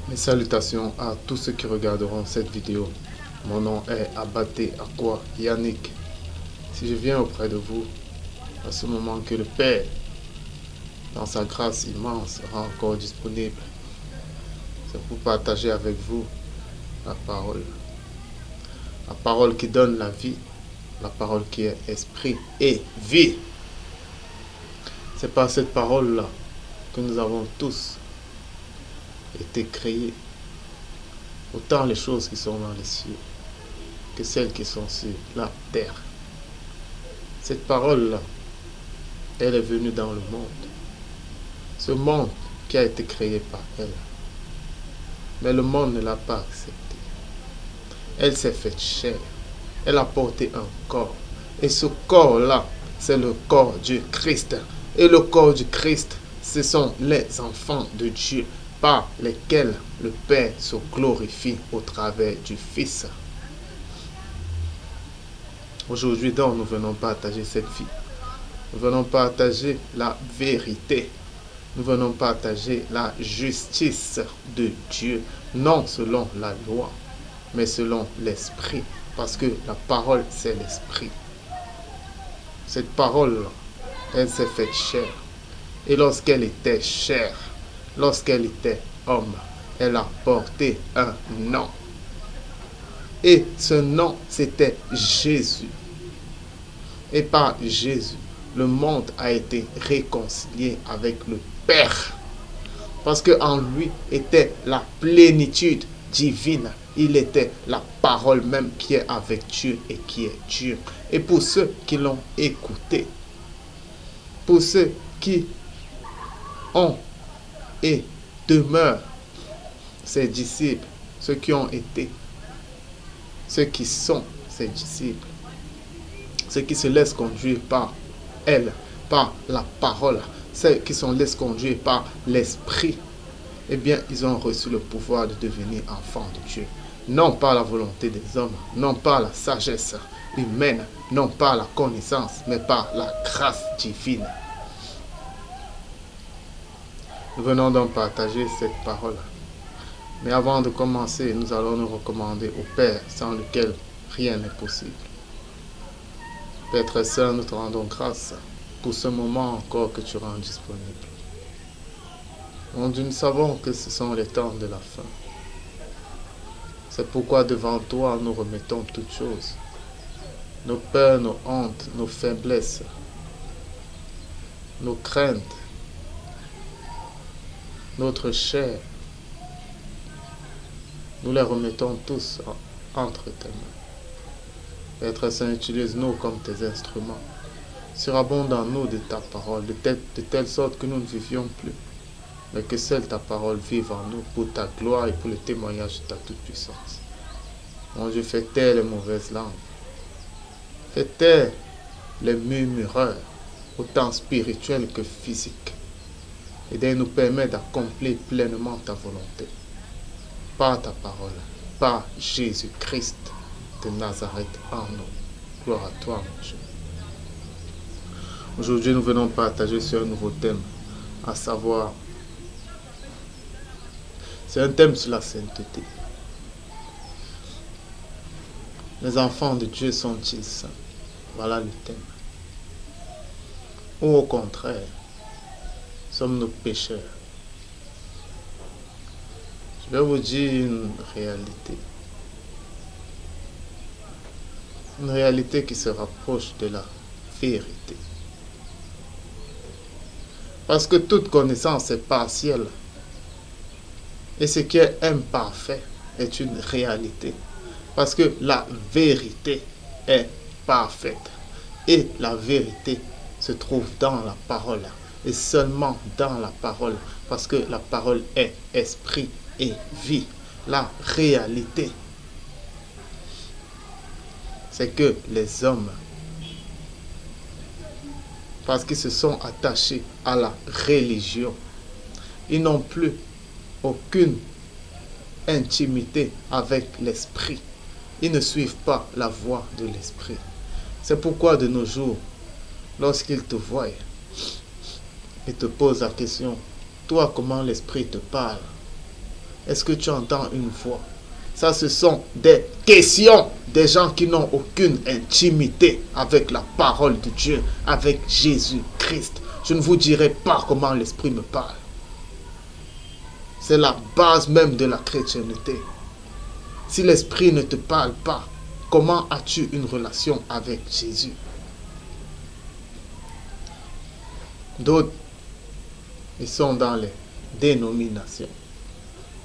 Mes salutations à tous ceux qui regarderont cette vidéo. Mon nom est Abaté Akwa Yannick. Si je viens auprès de vous, à ce moment que le Père, dans sa grâce immense, sera encore disponible, c'est pour partager avec vous la parole. La parole qui donne la vie, la parole qui est esprit et vie. C'est par cette parole-là que nous avons tous été créés. Autant les choses qui sont dans les cieux que celles qui sont sur la terre. Cette parole-là, elle est venue dans le monde. Ce monde qui a été créé par elle. Mais le monde ne l'a pas accepté. Elle s'est faite chair. Elle a porté un corps. Et ce corps-là, c'est le corps du Christ. Et le corps du Christ, ce sont les enfants de Dieu par lesquels le Père se glorifie au travers du Fils. Aujourd'hui, donc, nous venons partager cette vie. Nous venons partager la vérité. Nous venons partager la justice de Dieu. Non selon la loi, mais selon l'esprit. Parce que la parole, c'est l'esprit. Cette parole, elle s'est faite chair. Et lorsqu'elle était chair, lorsqu'elle était homme, elle a porté un nom. Et ce nom, c'était Jésus. Et par Jésus, le monde a été réconcilié avec le Père. Parce qu'en lui était la plénitude divine. Il était la parole même qui est avec Dieu et qui est Dieu. Et pour ceux qui l'ont écouté, pour ceux qui ont et demeurent ses disciples, ceux qui ont été, ceux qui sont ses disciples, ceux qui se laissent conduire par elle, par la parole, ceux qui se laissent conduire par l'esprit, eh bien, ils ont reçu le pouvoir de devenir enfants de Dieu. Non par la volonté des hommes, non par la sagesse humaine, non par la connaissance, mais par la grâce divine. Nous venons donc partager cette parole. Mais avant de commencer, nous allons nous recommander au Père, sans lequel rien n'est possible. Père très saint, nous te rendons grâce pour ce moment encore que tu rends disponible. Mon Dieu, nous savons que ce sont les temps de la fin. C'est pourquoi devant toi, nous remettons toutes choses. Nos peurs, nos hontes, nos faiblesses, nos craintes, notre chair. Nous les remettons tous entre tes mains. Père très saint, utilise-nous comme tes instruments. Surabonde en nous de ta parole, de telle sorte que nous ne vivions plus, mais que seule ta parole vive en nous pour ta gloire et pour le témoignage de ta toute-puissance. Mon Dieu, fais taire les mauvaises langues. Fais taire les murmureurs, autant spirituels que physiques. Et de nous permettre d'accomplir pleinement ta volonté. Par ta parole, par Jésus-Christ de Nazareth en nous. Gloire à toi, mon Dieu. Aujourd'hui, nous venons partager sur un nouveau thème, à savoir, c'est un thème sur la sainteté. Les enfants de Dieu sont-ils saints? Voilà le thème. Ou au contraire, sommes-nous pécheurs? Je vais vous dire une réalité. Une réalité qui se rapproche de la vérité. Parce que toute connaissance est partielle. Et ce qui est imparfait est une réalité. Parce que la vérité est parfaite. Et la vérité se trouve dans la parole. Et seulement dans la parole. Parce que la parole est esprit et vie. La réalité, c'est que les hommes, parce qu'ils se sont attachés à la religion, ils n'ont plus aucune intimité avec l'esprit. Ils ne suivent pas la voie de l'esprit. C'est pourquoi de nos jours, lorsqu'ils te voient, ils te posent la question, toi, comment l'esprit te parle? Est-ce que tu entends une voix? Ça, ce sont des questions des gens qui n'ont aucune intimité avec la parole de Dieu, avec Jésus-Christ. Je ne vous dirai pas comment l'Esprit me parle. C'est la base même de la chrétienté. Si l'Esprit ne te parle pas, comment as-tu une relation avec Jésus? D'autres, ils sont dans les dénominations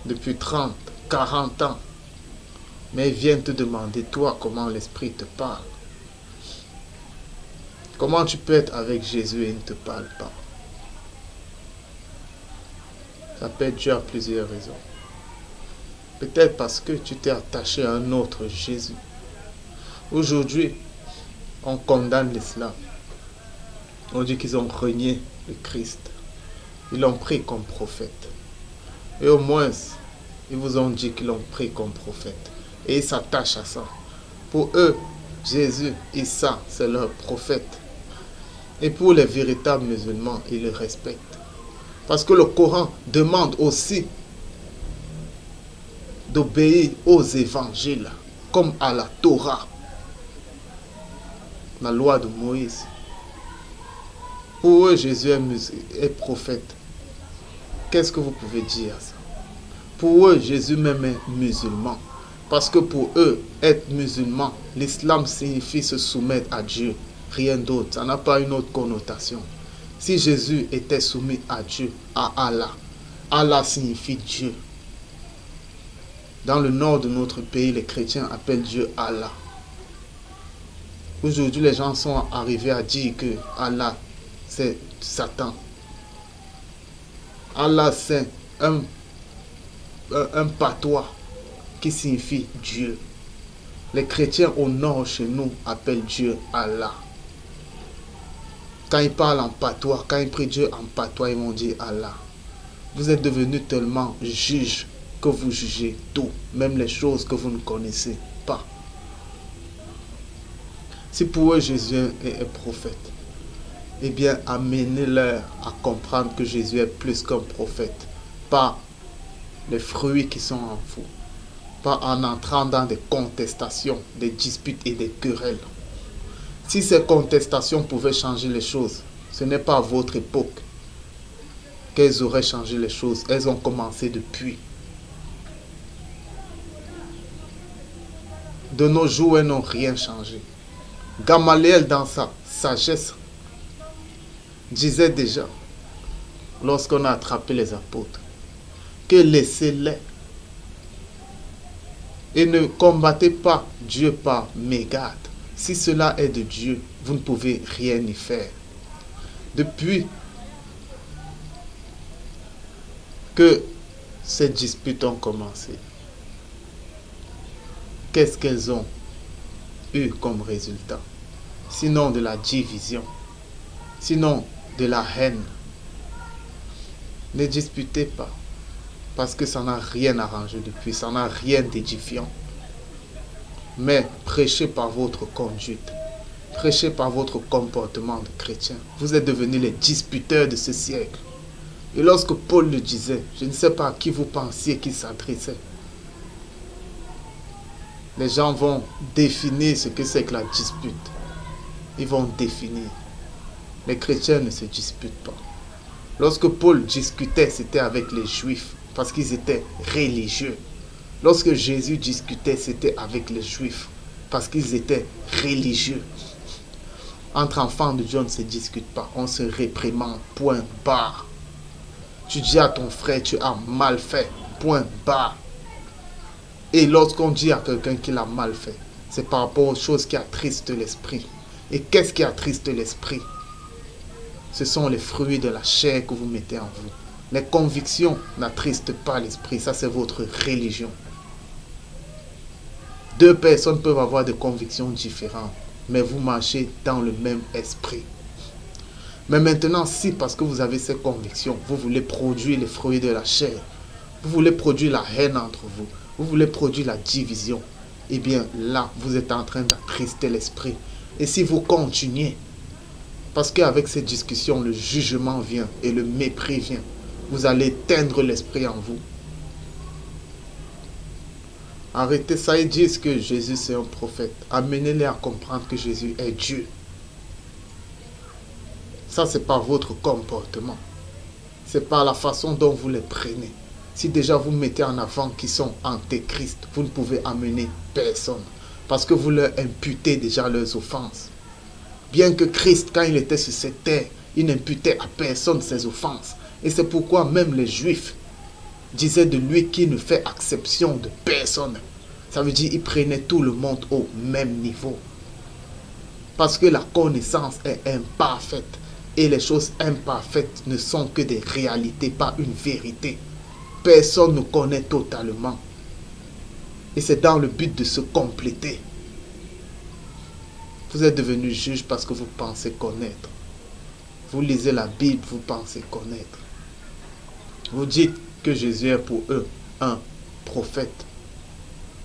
depuis 30, 40 ans. Mais ils viennent te demander, toi, comment l'Esprit te parle. Comment tu peux être avec Jésus et il ne te parle pas? Ça peut être dû à plusieurs raisons. Peut-être parce que tu t'es attaché à un autre Jésus. Aujourd'hui, on condamne l'islam. On dit qu'ils ont renié le Christ. Ils l'ont pris comme prophète. Et au moins, ils vous ont dit qu'ils l'ont pris comme prophète. Et ils s'attachent à ça. Pour eux, Jésus, Issa, c'est leur prophète. Et pour les véritables musulmans, ils le respectent. Parce que le Coran demande aussi d'obéir aux évangiles, comme à la Torah, la loi de Moïse. Pour eux, Jésus est prophète. Qu'est-ce que vous pouvez dire à ça? Pour eux, Jésus même est musulman. Parce que pour eux, être musulman, l'islam signifie se soumettre à Dieu. Rien d'autre. Ça n'a pas une autre connotation. Si Jésus était soumis à Dieu, à Allah, Allah signifie Dieu. Dans le nord de notre pays, les chrétiens appellent Dieu Allah. Aujourd'hui, les gens sont arrivés à dire que Allah, c'est Satan. Allah, c'est un patois qui signifie Dieu. Les chrétiens au nord chez nous appellent Dieu Allah. Quand ils parlent en patois, quand ils prient Dieu en patois, ils vont dire Allah. Vous êtes devenus tellement juges que vous jugez tout, même les choses que vous ne connaissez pas. Si pour eux Jésus est prophète, eh bien amenez-leur à comprendre que Jésus est plus qu'un prophète, pas les fruits qui sont en vous, pas en entrant dans des contestations, des disputes et des querelles. Si ces contestations pouvaient changer les choses, ce n'est pas à votre époque qu'elles auraient changé les choses. Elles ont commencé depuis. De nos jours, elles n'ont rien changé. Gamaliel, dans sa sagesse, disait déjà, lorsqu'on a attrapé les apôtres, que laissez-les et ne combattez pas Dieu par mégarde. Si cela est de Dieu, vous ne pouvez rien y faire. Depuis que ces disputes ont commencé, qu'est-ce qu'elles ont eu comme résultat? Sinon de la division, sinon de la haine. Ne disputez pas, parce que ça n'a rien arrangé depuis, ça n'a rien d'édifiant. Mais prêchez par votre conduite, prêchez par votre comportement de chrétien. Vous êtes devenus les disputeurs de ce siècle. Et lorsque Paul le disait, je ne sais pas à qui vous pensiez qu'il s'adressait. Les gens vont définir ce que c'est que la dispute. Ils vont définir. Les chrétiens ne se disputent pas. Lorsque Paul discutait, c'était avec les Juifs, parce qu'ils étaient religieux. Lorsque Jésus discutait, c'était avec les Juifs, parce qu'ils étaient religieux. Entre enfants de Dieu, on ne se discute pas, on se réprimande, point barre. Tu dis à ton frère, tu as mal fait, point barre. Et lorsqu'on dit à quelqu'un qu'il a mal fait, c'est par rapport aux choses qui attristent l'esprit. Et qu'est-ce qui attriste l'esprit? Ce sont les fruits de la chair que vous mettez en vous. Les convictions n'attristent pas l'esprit, ça c'est votre religion. Deux personnes peuvent avoir des convictions différentes, mais vous marchez dans le même esprit. Mais maintenant, si parce que vous avez ces convictions, vous voulez produire les fruits de la chair, vous voulez produire la haine entre vous, vous voulez produire la division, eh bien là, vous êtes en train d'attrister l'esprit. Et si vous continuez, parce qu'avec ces discussions, le jugement vient et le mépris vient, vous allez éteindre l'esprit en vous. Arrêtez ça, ils disent que Jésus c'est un prophète. Amenez-les à comprendre que Jésus est Dieu. Ça, c'est pas votre comportement. C'est par la façon dont vous les prenez. Si déjà vous mettez en avant qu'ils sont antéchrist, vous ne pouvez amener personne. Parce que vous leur imputez déjà leurs offenses. Bien que Christ, quand il était sur cette terre, il n'imputait à personne ses offenses. Et c'est pourquoi même les Juifs disaient de lui qu'il ne fait exception de personne. Ça veut dire qu'il prenait tout le monde au même niveau. Parce que la connaissance est imparfaite. Et les choses imparfaites ne sont que des réalités, pas une vérité. Personne ne connaît totalement. Et c'est dans le but de se compléter. Vous êtes devenu juge parce que vous pensez connaître. Vous lisez la Bible, vous pensez connaître. Vous dites que Jésus est pour eux un prophète.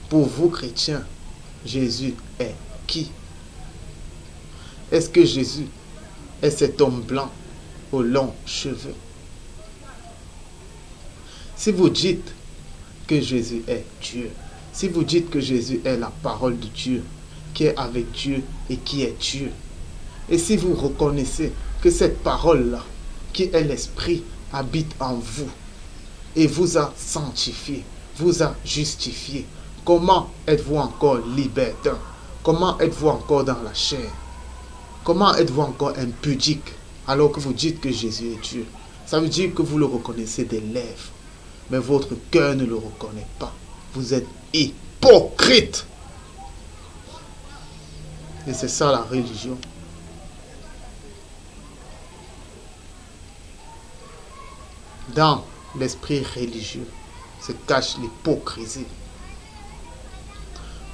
Pour vous, chrétiens, Jésus est qui? Est-ce que Jésus est cet homme blanc aux longs cheveux? Si vous dites que Jésus est Dieu, si vous dites que Jésus est la parole de Dieu, qui est avec Dieu et qui est Dieu, et si vous reconnaissez que cette parole-là, qui est l'Esprit, habite en vous et vous a sanctifié, vous a justifié, comment êtes-vous encore libertin? Comment êtes-vous encore dans la chair? Comment êtes-vous encore impudique alors que vous dites que Jésus est Dieu? Ça veut dire que vous le reconnaissez des lèvres, mais votre cœur ne le reconnaît pas. Vous êtes hypocrite. Et c'est ça la religion. Dans l'esprit religieux se cache l'hypocrisie.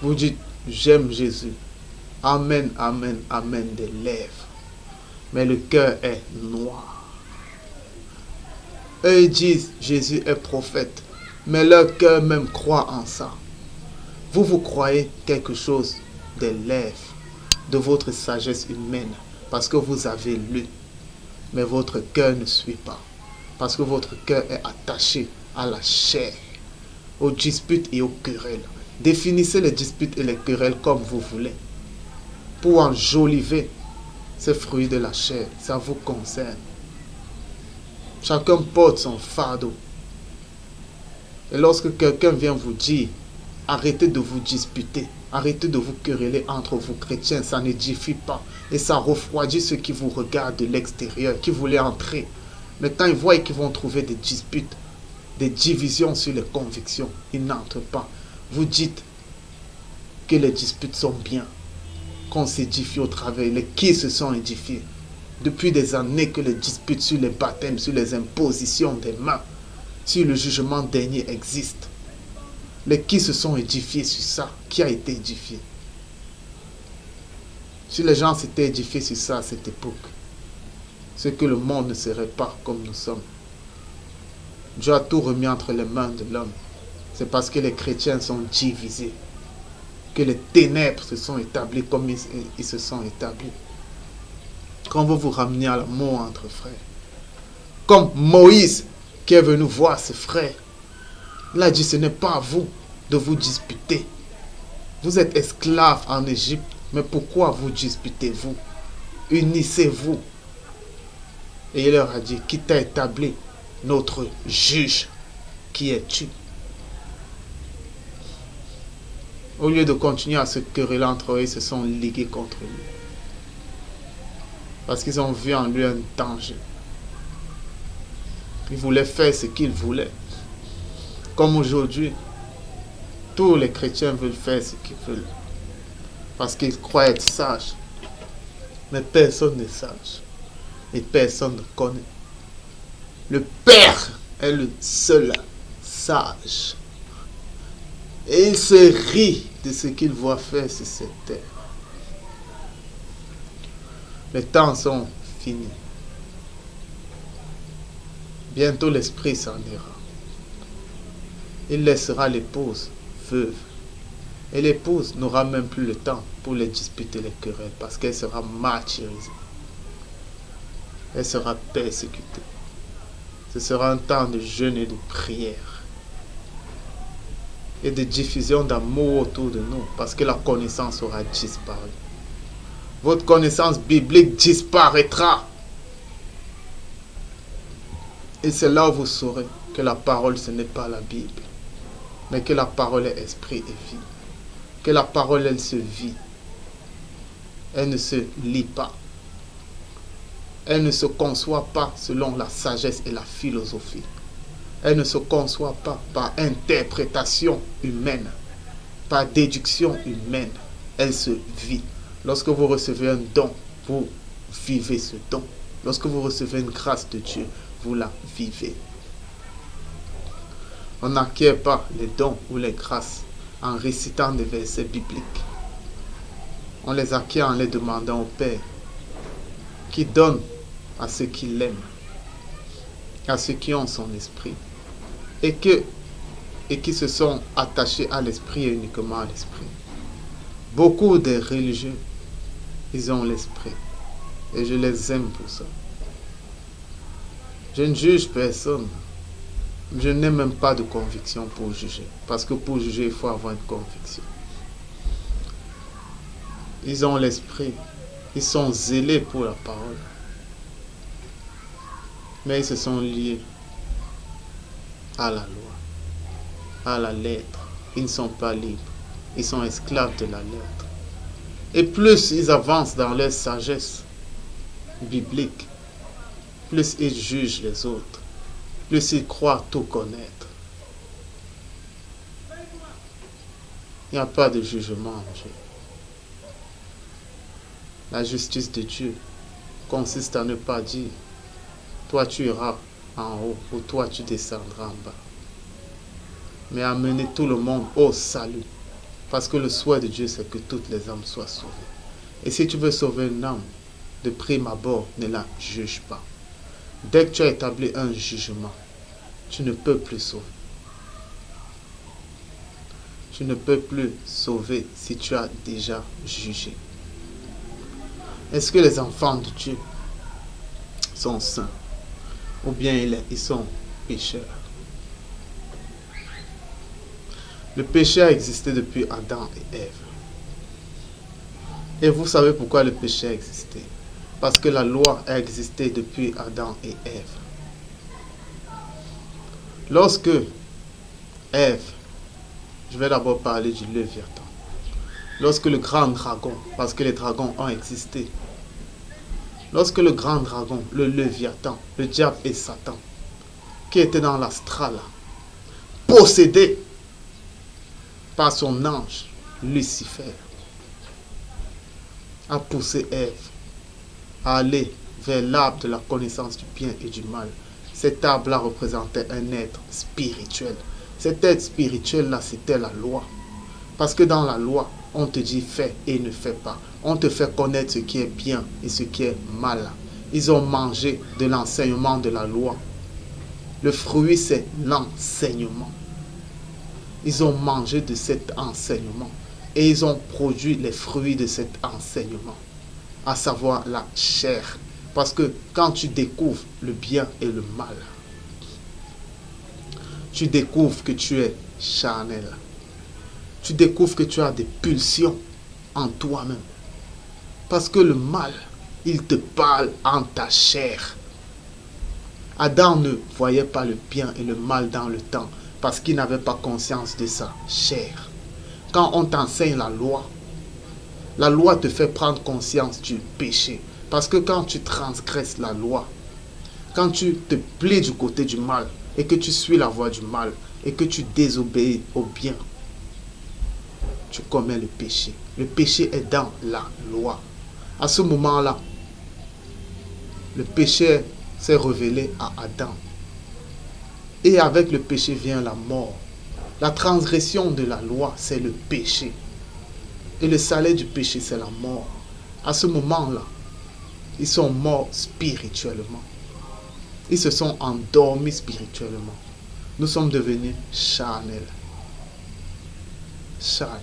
Vous dites, j'aime Jésus. Amen, amen, amen des lèvres. Mais le cœur est noir. Eux ils disent, Jésus est prophète. Mais leur cœur même croit en ça. Vous, vous croyez quelque chose des lèvres, de votre sagesse humaine, parce que vous avez lu. Mais votre cœur ne suit pas. Parce que votre cœur est attaché à la chair, aux disputes et aux querelles. Définissez les disputes et les querelles comme vous voulez. Pour enjoliver ces fruits de la chair, ça vous concerne. Chacun porte son fardeau. Et lorsque quelqu'un vient vous dire, arrêtez de vous disputer, arrêtez de vous quereller entre vous chrétiens, ça n'édifie pas. Et ça refroidit ceux qui vous regardent de l'extérieur, qui voulaient entrer. Mais quand ils voient qu'ils vont trouver des disputes, des divisions sur les convictions, ils n'entrent pas. Vous dites que les disputes sont bien, qu'on s'édifie au travail. Les qui se sont édifiés? Depuis des années que les disputes sur les baptêmes, sur les impositions des mains, sur le jugement dernier existent. Les qui se sont édifiés sur ça? Qui a été édifié? Si les gens s'étaient édifiés sur ça à cette époque, c'est que le monde ne serait pas comme nous sommes. Dieu a tout remis entre les mains de l'homme. C'est parce que les chrétiens sont divisés que les ténèbres se sont établies comme ils se sont établis. Quand vous vous ramenez à l'amour entre frères, comme Moïse qui est venu voir ses frères, il a dit, ce n'est pas à vous de vous disputer. Vous êtes esclaves en Égypte, mais pourquoi vous disputez-vous? Unissez-vous. Et il leur a dit, qui t'a établi? Notre juge, qui es-tu? Au lieu de continuer à se quereller entre eux, ils se sont ligués contre lui. Parce qu'ils ont vu en lui un danger. Ils voulaient faire ce qu'ils voulaient. Comme aujourd'hui, tous les chrétiens veulent faire ce qu'ils veulent. Parce qu'ils croient être sages. Mais personne n'est sage. Et personne ne connaît. Le Père est le seul sage. Et il se rit de ce qu'il voit faire sur cette terre. Les temps sont finis. Bientôt l'esprit s'en ira. Il laissera l'épouse veuve. Et l'épouse n'aura même plus le temps pour les disputer, les querelles, parce qu'elle sera martyrisée. Elle sera persécutée. Ce sera un temps de jeûne et de prière. et de diffusion d'amour autour de nous, parce que la connaissance aura disparu. Votre connaissance biblique disparaîtra. Et c'est là où vous saurez que la parole, ce n'est pas la Bible, mais que la parole est esprit et vie. Que la parole, elle se vit. Elle ne se lit pas. Elle ne se conçoit pas selon la sagesse et la philosophie. Elle ne se conçoit pas par interprétation humaine, par déduction humaine. Elle se vit. Lorsque vous recevez un don, vous vivez ce don. Lorsque vous recevez une grâce de Dieu, vous la vivez. On n'acquiert pas les dons ou les grâces en récitant des versets bibliques. On les acquiert en les demandant au Père, qui donne à ceux qui l'aiment, à ceux qui ont son esprit, et qui se sont attachés à l'esprit et uniquement à l'esprit. Beaucoup de religieux, ils ont l'esprit, et je les aime pour ça. Je ne juge personne. Je n'ai même pas de conviction pour juger. Parce que pour juger, il faut avoir une conviction. Ils ont l'esprit. Ils sont zélés pour la parole. Mais ils se sont liés à la loi, à la lettre. Ils ne sont pas libres. Ils sont esclaves de la lettre. Et plus ils avancent dans leur sagesse biblique, plus ils jugent les autres, plus ils croient tout connaître. Il n'y a pas de jugement en Dieu. La justice de Dieu consiste à ne pas dire « toi tu iras en haut » ou « toi tu descendras en bas », mais à mener tout le monde au salut. Parce que le souhait de Dieu, c'est que toutes les âmes soient sauvées. Et si tu veux sauver une âme, de prime abord, ne la juge pas. Dès que tu as établi un jugement, tu ne peux plus sauver. Tu ne peux plus sauver si tu as déjà jugé. Est-ce que les enfants de Dieu sont saints? Ou bien ils sont pécheurs? Le péché a existé depuis Adam et Ève. Et vous savez pourquoi le péché a existé? Parce que la loi a existé depuis Adam et Ève. Lorsque Ève, je vais d'abord parler du Léviathan. Lorsque le grand dragon, parce que les dragons ont existé, lorsque le grand dragon, le Léviathan, le diable et Satan, qui était dans l'astral, possédé par son ange Lucifer, a poussé Ève à aller vers l'arbre de la connaissance du bien et du mal. Cet arbre-là représentait un être spirituel. Cet être spirituel-là, c'était la loi. Parce que dans la loi, on te dit fais et ne fais pas. On te fait connaître ce qui est bien et ce qui est mal. Ils ont mangé de l'enseignement de la loi. Le fruit, c'est l'enseignement. Ils ont mangé de cet enseignement. Et ils ont produit les fruits de cet enseignement. À savoir la chair. Parce que quand tu découvres le bien et le mal, tu découvres que tu es charnel. Tu découvres que tu as des pulsions en toi-même. Parce que le mal, il te parle en ta chair. Adam ne voyait pas le bien et le mal dans le temps parce qu'il n'avait pas conscience de sa chair. Quand on t'enseigne la loi te fait prendre conscience du péché. Parce que quand tu transgresses la loi, quand tu te plies du côté du mal et que tu suis la voie du mal et que tu désobéis au bien, tu commets le péché. Le péché est dans la loi. À ce moment-là, le péché s'est révélé à Adam. Et avec le péché vient la mort. La transgression de la loi, c'est le péché. Et le salaire du péché, c'est la mort. À ce moment-là, ils sont morts spirituellement. Ils se sont endormis spirituellement. Nous sommes devenus charnels. Charnels.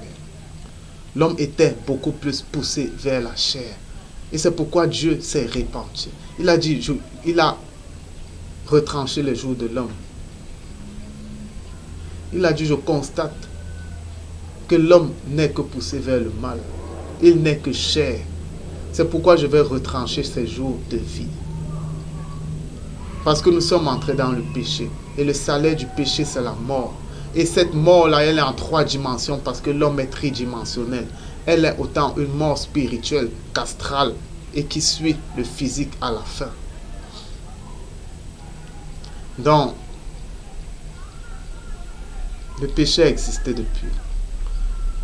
L'homme était beaucoup plus poussé vers la chair. Et c'est pourquoi Dieu s'est répandu. Il a dit, il a retranché les jours de l'homme. Il a dit, je constate que l'homme n'est que poussé vers le mal. Il n'est que chair. C'est pourquoi je vais retrancher ses jours de vie. Parce que nous sommes entrés dans le péché. Et le salaire du péché, c'est la mort. Et cette mort-là, elle est en 3 dimensions parce que l'homme est tridimensionnel. Elle est autant une mort spirituelle qu'astrale et qui suit le physique à la fin. Donc, le péché a existé depuis.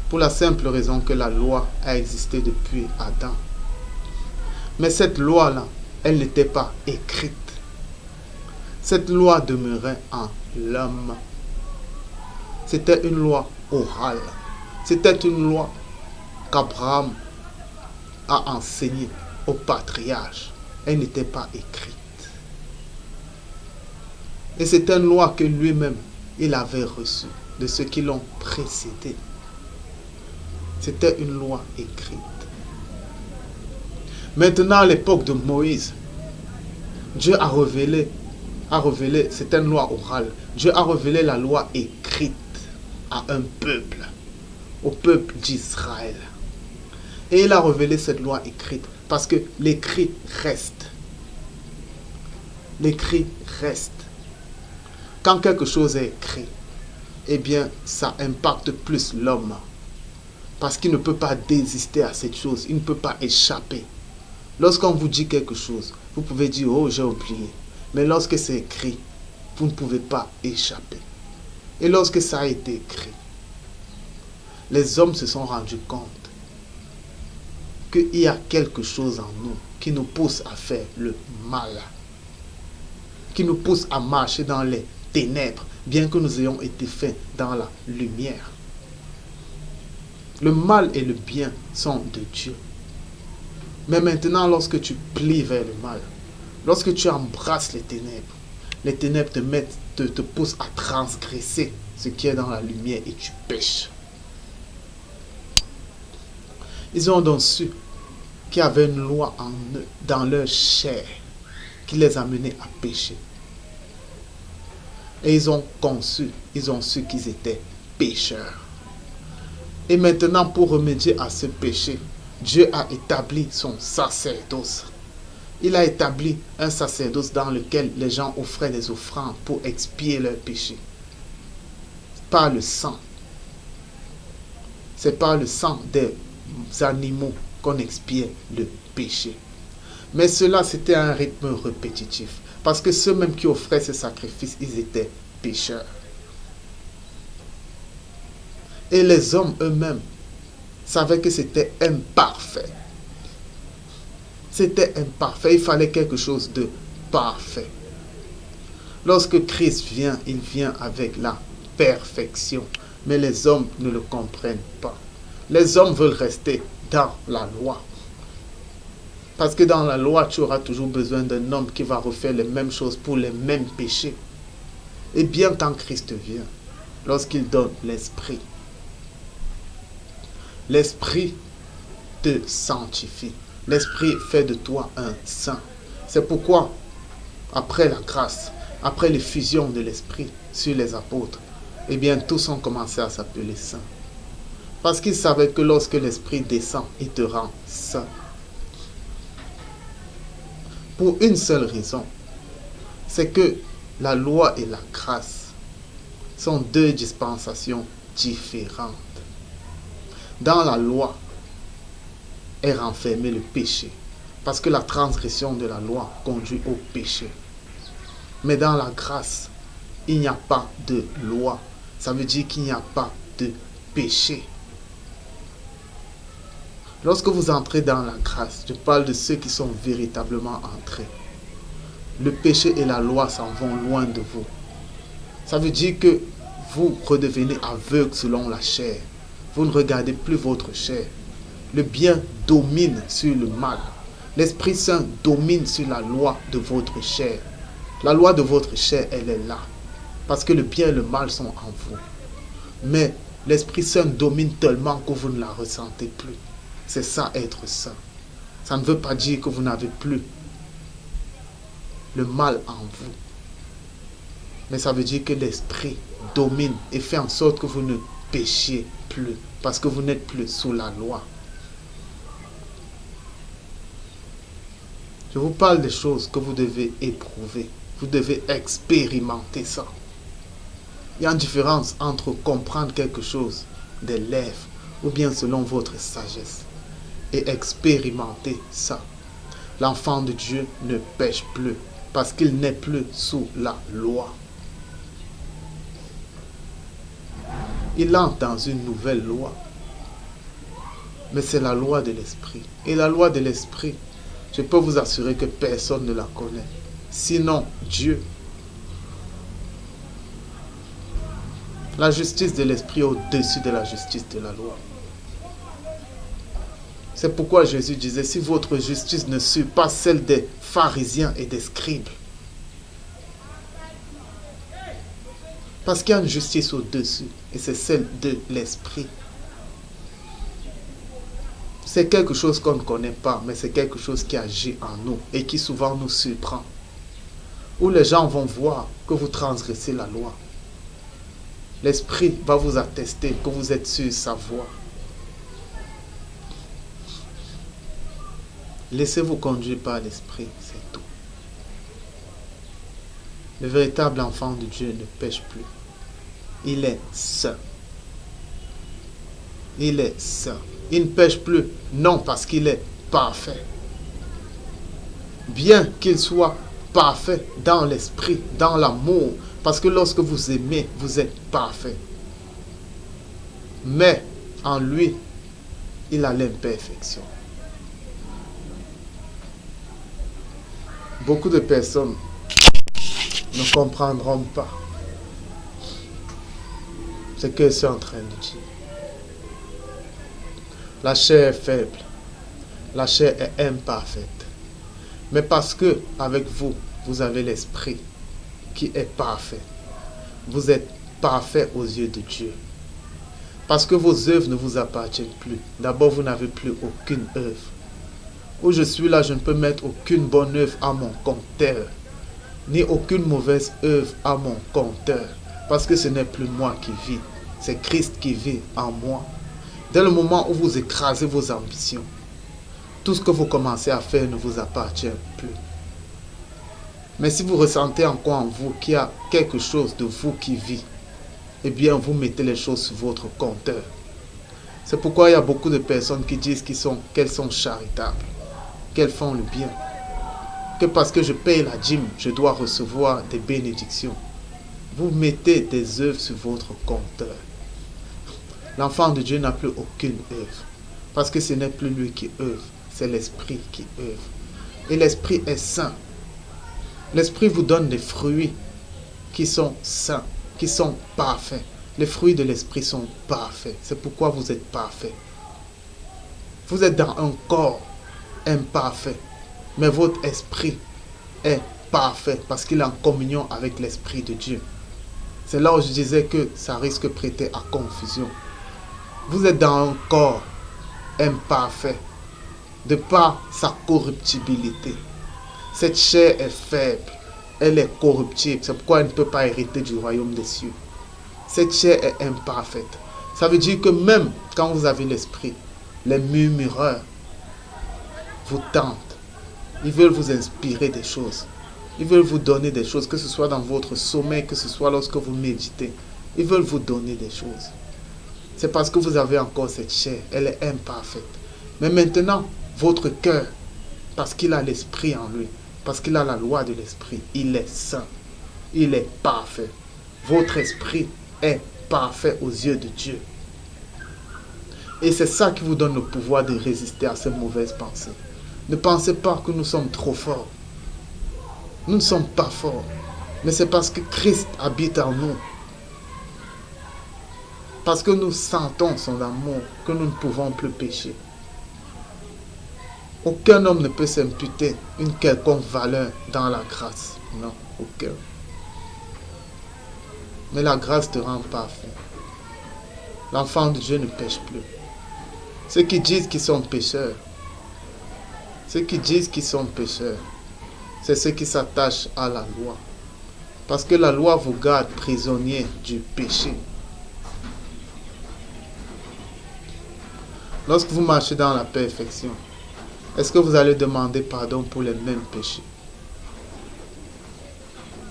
Pour la simple raison que la loi a existé depuis Adam. Mais cette loi-là, elle n'était pas écrite. Cette loi demeurait en l'homme. C'était une loi orale. C'était une loi qu'Abraham a enseignée au patriarche. Elle n'était pas écrite. Et c'est une loi que lui-même, il avait reçue de ceux qui l'ont précédé. C'était une loi écrite. Maintenant, à l'époque de Moïse, Dieu a révélé, c'était une loi orale. Dieu a révélé la loi écrite à un peuple, au peuple d'Israël. Et il a révélé cette loi écrite parce que l'écrit reste. L'écrit reste. Quand quelque chose est écrit, eh bien, ça impacte plus l'homme. Parce qu'il ne peut pas désister à cette chose. Il ne peut pas échapper. Lorsqu'on vous dit quelque chose, vous pouvez dire, oh, j'ai oublié. Mais lorsque c'est écrit, vous ne pouvez pas échapper. Et lorsque ça a été écrit, les hommes se sont rendus compte qu'il y a quelque chose en nous qui nous pousse à faire le mal. Qui nous pousse à marcher dans les ténèbres, bien que nous ayons été faits dans la lumière. Le mal et le bien sont de Dieu. Mais maintenant, lorsque tu plies vers le mal, lorsque tu embrasses les ténèbres te poussent à transgresser ce qui est dans la lumière et tu pêches. Ils ont donc su qu'il y avait une loi en eux, dans leur chair, qui les amenait à pécher. Et ils ont su qu'ils étaient pécheurs. Et maintenant, pour remédier à ce péché, Dieu a établi son sacerdoce. Il a établi un sacerdoce dans lequel les gens offraient des offrandes pour expier leurs péchés. Par le sang. C'est par le sang des animaux qu'on expiait le péché. Mais cela, c'était un rythme répétitif. Parce que ceux-mêmes qui offraient ces sacrifices, ils étaient pécheurs. Et les hommes eux-mêmes savaient que c'était imparfait. C'était imparfait. Il fallait quelque chose de parfait. Lorsque Christ vient, il vient avec la perfection. Mais les hommes ne le comprennent pas. Les hommes veulent rester dans la loi. Parce que dans la loi, tu auras toujours besoin d'un homme qui va refaire les mêmes choses pour les mêmes péchés. Et bien quand Christ vient, lorsqu'il donne l'Esprit, l'Esprit te sanctifie. L'Esprit fait de toi un saint. C'est pourquoi, après la grâce, après l'effusion de l'Esprit sur les apôtres, eh bien, tous ont commencé à s'appeler saints. Parce qu'ils savaient que lorsque l'Esprit descend, il te rend saint. Pour une seule raison, c'est que la loi et la grâce sont deux dispensations différentes. Dans la loi est renfermé le péché, parce que la transgression de la loi conduit au péché. Mais dans la grâce, il n'y a pas de loi. Ça veut dire qu'il n'y a pas de péché. Lorsque vous entrez dans la grâce, je parle de ceux qui sont véritablement entrés. Le péché et la loi s'en vont loin de vous. Ça veut dire que vous redevenez aveugle selon la chair. Vous ne regardez plus votre chair. Le bien domine sur le mal. L'Esprit Saint domine sur la loi de votre chair. La loi de votre chair, elle est là. Parce que le bien et le mal sont en vous. Mais l'Esprit Saint domine tellement que vous ne la ressentez plus. C'est ça être saint. Ça ne veut pas dire que vous n'avez plus le mal en vous. Mais ça veut dire que l'Esprit domine et fait en sorte que vous ne péchiez plus, parce que vous n'êtes plus sous la loi. Je vous parle des choses que vous devez éprouver. Vous devez expérimenter ça. Il y a une différence entre comprendre quelque chose des lèvres ou bien selon votre sagesse et expérimenter ça. L'enfant de Dieu ne pêche plus parce qu'il n'est plus sous la loi. Il entre dans une nouvelle loi. Mais c'est la loi de l'esprit. Et la loi de l'esprit, je peux vous assurer que personne ne la connaît. Sinon, Dieu. La justice de l'esprit est au-dessus de la justice de la loi. C'est pourquoi Jésus disait, si votre justice ne suit pas celle des pharisiens et des scribes. Parce qu'il y a une justice au-dessus, et c'est celle de l'esprit. C'est quelque chose qu'on ne connaît pas, mais c'est quelque chose qui agit en nous et qui souvent nous surprend. Où les gens vont voir que vous transgressez la loi. L'esprit va vous attester que vous êtes sur sa voie. Laissez-vous conduire par l'esprit, c'est tout. Le véritable enfant de Dieu ne pêche plus. Il est saint. Il est saint. Il ne pêche plus, non parce qu'il est parfait. Bien qu'il soit parfait dans l'esprit, dans l'amour, parce que lorsque vous aimez, vous êtes parfait. Mais en lui, il a l'imperfection. Beaucoup de personnes ne comprendront pas ce que je suis en train de dire. La chair est faible, la chair est imparfaite. Mais parce que avec vous, vous avez l'esprit qui est parfait. Vous êtes parfait aux yeux de Dieu. Parce que vos œuvres ne vous appartiennent plus. D'abord, vous n'avez plus aucune œuvre. Où je suis là, je ne peux mettre aucune bonne œuvre à mon compteur, ni aucune mauvaise œuvre à mon compteur. Parce que ce n'est plus moi qui vis, c'est Christ qui vit en moi. Dès le moment où vous écrasez vos ambitions, tout ce que vous commencez à faire ne vous appartient plus. Mais si vous ressentez encore en vous qu'il y a quelque chose de vous qui vit, eh bien vous mettez les choses sur votre compteur. C'est pourquoi il y a beaucoup de personnes qui disent qu'elles sont charitables, qu'elles font le bien. Que parce que je paye la dîme, je dois recevoir des bénédictions. Vous mettez des œuvres sur votre compteur. L'enfant de Dieu n'a plus aucune œuvre. Parce que ce n'est plus lui qui œuvre, c'est l'esprit qui œuvre. Et l'esprit est saint. L'esprit vous donne des fruits qui sont saints, qui sont parfaits. Les fruits de l'esprit sont parfaits. C'est pourquoi vous êtes parfaits. Vous êtes dans un corps imparfait, mais votre esprit est parfait parce qu'il est en communion avec l'esprit de Dieu. C'est là où je disais que ça risque de prêter à confusion. Vous êtes dans un corps imparfait de par sa corruptibilité. Cette chair est faible, elle est corruptible. C'est pourquoi elle ne peut pas hériter du royaume des cieux. Cette chair est imparfaite. Ça veut dire que même quand vous avez l'esprit, les murmureurs vous tentent. Ils veulent vous inspirer des choses. Ils veulent vous donner des choses, que ce soit dans votre sommeil, que ce soit lorsque vous méditez. Ils veulent vous donner des choses. C'est parce que vous avez encore cette chair. Elle est imparfaite. Mais maintenant, votre cœur, parce qu'il a l'esprit en lui, parce qu'il a la loi de l'esprit, il est saint. Il est parfait. Votre esprit est parfait aux yeux de Dieu. Et c'est ça qui vous donne le pouvoir de résister à ces mauvaises pensées. Ne pensez pas que nous sommes trop forts. Nous ne sommes pas forts. Mais c'est parce que Christ habite en nous. Parce que nous sentons son amour que nous ne pouvons plus pécher. Aucun homme ne peut s'imputer une quelconque valeur dans la grâce. Non, aucun. Mais la grâce te rend parfait. L'enfant de Dieu ne pêche plus. Ceux qui disent qu'ils sont pécheurs, c'est ceux qui s'attachent à la loi. Parce que la loi vous garde prisonnier du péché. Lorsque vous marchez dans la perfection, est-ce que vous allez demander pardon pour les mêmes péchés?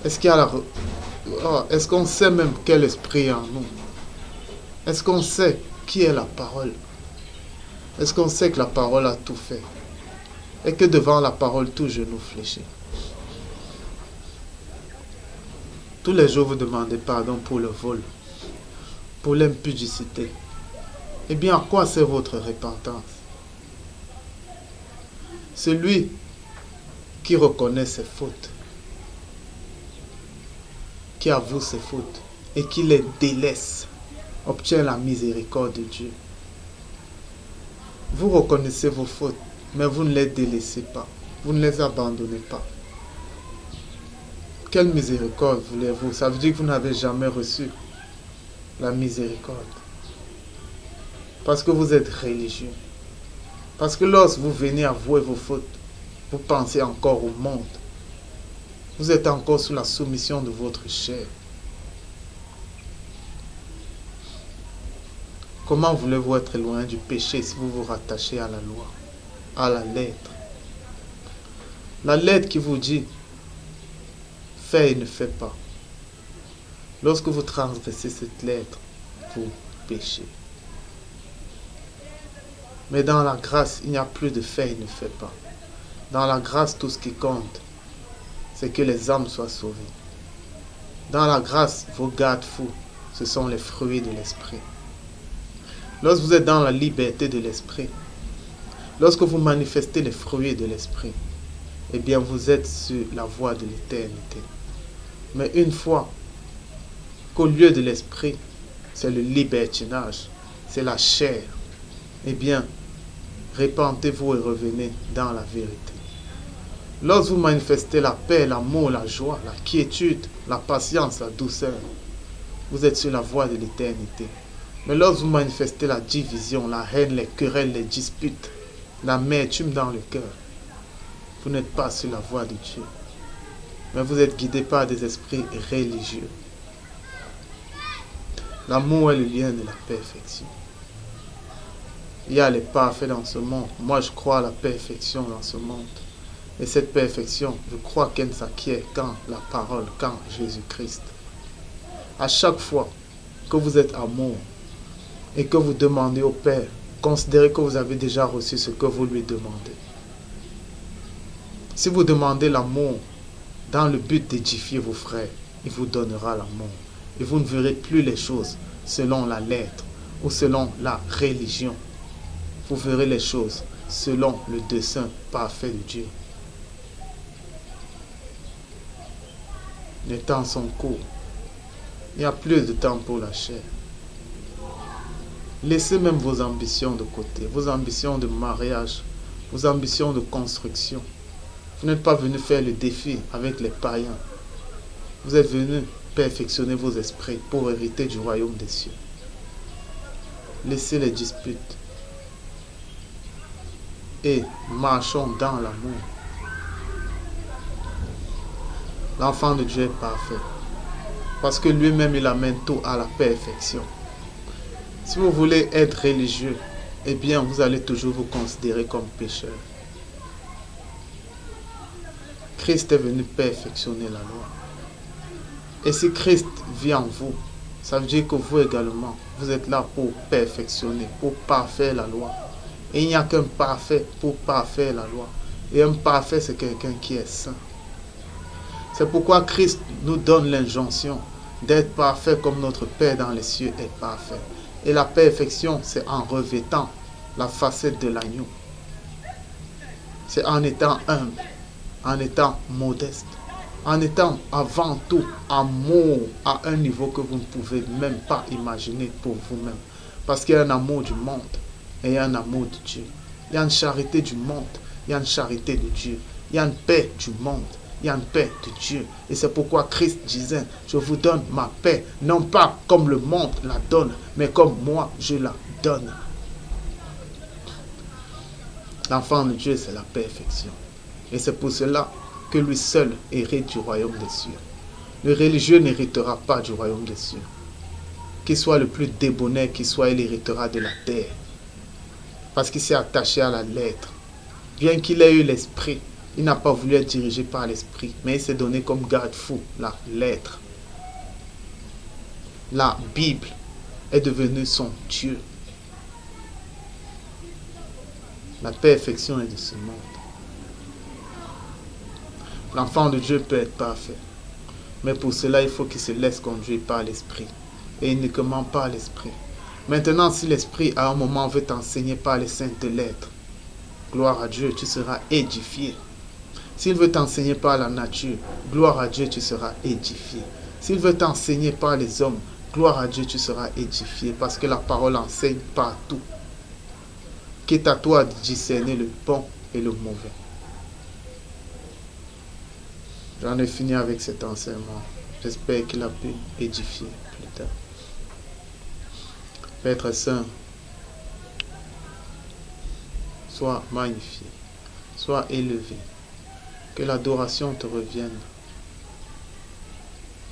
Est-ce qu'il y a est-ce qu'on sait même quel esprit est en nous? Est-ce qu'on sait qui est la parole? Est-ce qu'on sait que la parole a tout fait? Et que devant la parole, tout genou fléchit? Tous les jours, vous demandez pardon pour le vol, pour l'impudicité. Eh bien, à quoi sert votre repentance? Celui qui reconnaît ses fautes, qui avoue ses fautes et qui les délaisse, obtient la miséricorde de Dieu. Vous reconnaissez vos fautes, mais vous ne les délaissez pas. Vous ne les abandonnez pas. Quelle miséricorde voulez-vous? Ça veut dire que vous n'avez jamais reçu la miséricorde. Parce que vous êtes religieux. Parce que lorsque vous venez avouer vos fautes, vous pensez encore au monde. Vous êtes encore sous la soumission de votre chair. Comment voulez-vous être loin du péché si vous vous rattachez à la loi, à la lettre? La lettre qui vous dit « fais et ne fais pas ». Lorsque vous transgressez cette lettre, vous péchez. Mais dans la grâce, il n'y a plus de fais et ne fais pas. Dans la grâce, tout ce qui compte, c'est que les âmes soient sauvées. Dans la grâce, vos garde-fous, ce sont les fruits de l'esprit. Lorsque vous êtes dans la liberté de l'esprit, lorsque vous manifestez les fruits de l'esprit, eh bien vous êtes sur la voie de l'éternité. Mais une fois qu'au lieu de l'esprit, c'est le libertinage, c'est la chair, eh bien, répentez-vous et revenez dans la vérité. Lorsque vous manifestez la paix, l'amour, la joie, la quiétude, la patience, la douceur, vous êtes sur la voie de l'éternité. Mais lorsque vous manifestez la division, la haine, les querelles, les disputes, l'amertume dans le cœur, vous n'êtes pas sur la voie de Dieu. Mais vous êtes guidé par des esprits religieux. L'amour est le lien de la perfection. Il y a les parfaits dans ce monde. Moi, je crois à la perfection dans ce monde. Et cette perfection, je crois qu'elle s'acquiert quand la parole, quand Jésus-Christ. À chaque fois que vous êtes amour et que vous demandez au Père, considérez que vous avez déjà reçu ce que vous lui demandez. Si vous demandez l'amour dans le but d'édifier vos frères, il vous donnera l'amour. Et vous ne verrez plus les choses selon la lettre ou selon la religion. Vous verrez les choses selon le dessein parfait de Dieu. Les temps sont courts. Il n'y a plus de temps pour la chair. Laissez même vos ambitions de côté, vos ambitions de mariage, vos ambitions de construction. Vous n'êtes pas venu faire le défi avec les païens. Vous êtes venu perfectionner vos esprits pour hériter du royaume des cieux. Laissez les disputes et marchons dans l'amour. L'enfant de Dieu est parfait parce que lui-même il amène tout à la perfection. Si vous voulez être religieux, eh bien vous allez toujours vous considérer comme pécheur. Christ est venu perfectionner la loi. Et si Christ vit en vous, ça veut dire que vous également, vous êtes là pour perfectionner, pour parfaire la loi. Et il n'y a qu'un parfait pour parfaire la loi. Et un parfait, c'est quelqu'un qui est saint. C'est pourquoi Christ nous donne l'injonction d'être parfait comme notre Père dans les cieux est parfait. Et la perfection, c'est en revêtant la facette de l'agneau. C'est en étant humble, en étant modeste, en étant avant tout amour à un niveau que vous ne pouvez même pas imaginer pour vous-même. Parce qu'il y a un amour du monde et il y a un amour de Dieu. Il y a une charité du monde, il y a une charité de Dieu. Il y a une paix du monde, il y a une paix de Dieu. Et c'est pourquoi Christ disait, je vous donne ma paix, non pas comme le monde la donne, mais comme moi je la donne. L'enfant de Dieu, c'est la perfection. Et c'est pour cela que lui seul hérite du royaume des cieux. Le religieux n'héritera pas du royaume des cieux. Qu'il soit le plus débonnaire qu'il soit, il héritera de la terre. parce qu'il s'est attaché à la lettre. Bien qu'il ait eu l'esprit, il n'a pas voulu être dirigé par l'esprit, mais il s'est donné comme garde-fou la lettre. La Bible est devenue son Dieu. La perfection est de ce monde. L'enfant de Dieu peut être parfait, mais pour cela, il faut qu'il se laisse conduire par l'esprit, et uniquement par l'esprit. Maintenant, si l'esprit à un moment veut t'enseigner par les saintes lettres, gloire à Dieu, tu seras édifié. S'il veut t'enseigner par la nature, gloire à Dieu, tu seras édifié. S'il veut t'enseigner par les hommes, gloire à Dieu, tu seras édifié, parce que la parole enseigne partout. Qu'est à toi de discerner le bon et le mauvais. J'en ai fini avec cet enseignement. J'espère qu'il a pu édifier plus tard. Père Saint, sois magnifié, sois élevé, que l'adoration te revienne.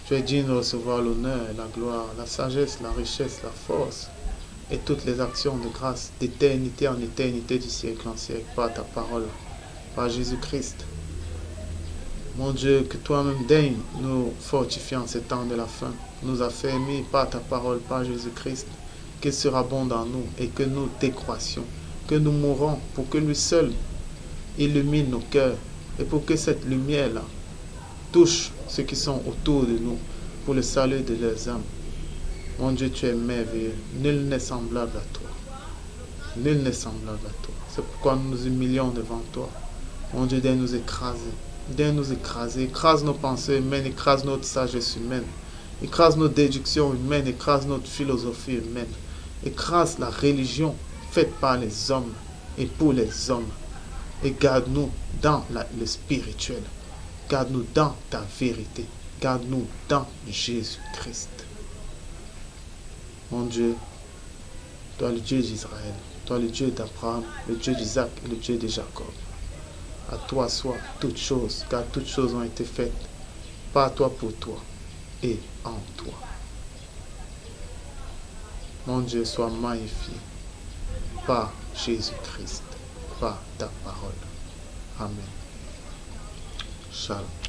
Tu es digne de recevoir l'honneur et la gloire, la sagesse, la richesse, la force et toutes les actions de grâce d'éternité en éternité, du siècle en siècle, par ta parole, par Jésus-Christ. Mon Dieu, que toi-même daignes nous fortifier en ces temps de la fin, nous affermir par ta parole, par Jésus-Christ, qu'il sera bon dans nous et que nous décroissions, que nous mourons pour que lui seul illumine nos cœurs et pour que cette lumière-là touche ceux qui sont autour de nous pour le salut de leurs âmes. Mon Dieu, tu es merveilleux. Nul n'est semblable à toi. Nul n'est semblable à toi. C'est pourquoi nous nous humilions devant toi. Mon Dieu, viens nous écraser. Viens nous écraser. Écrase nos pensées humaines, écrase notre sagesse humaine. Écrase nos déductions humaines, écrase notre philosophie humaine. Écrase la religion faite par les hommes et pour les hommes. Et garde-nous dans le spirituel. Garde-nous dans ta vérité. Garde-nous dans Jésus-Christ. Mon Dieu, toi le Dieu d'Israël, toi le Dieu d'Abraham, le Dieu d'Isaac et le Dieu de Jacob. À toi soit toutes choses, car toutes choses ont été faites par toi, pour toi et en toi. Mon Dieu, sois magnifié par Jésus-Christ, par ta parole. Amen. Shalom.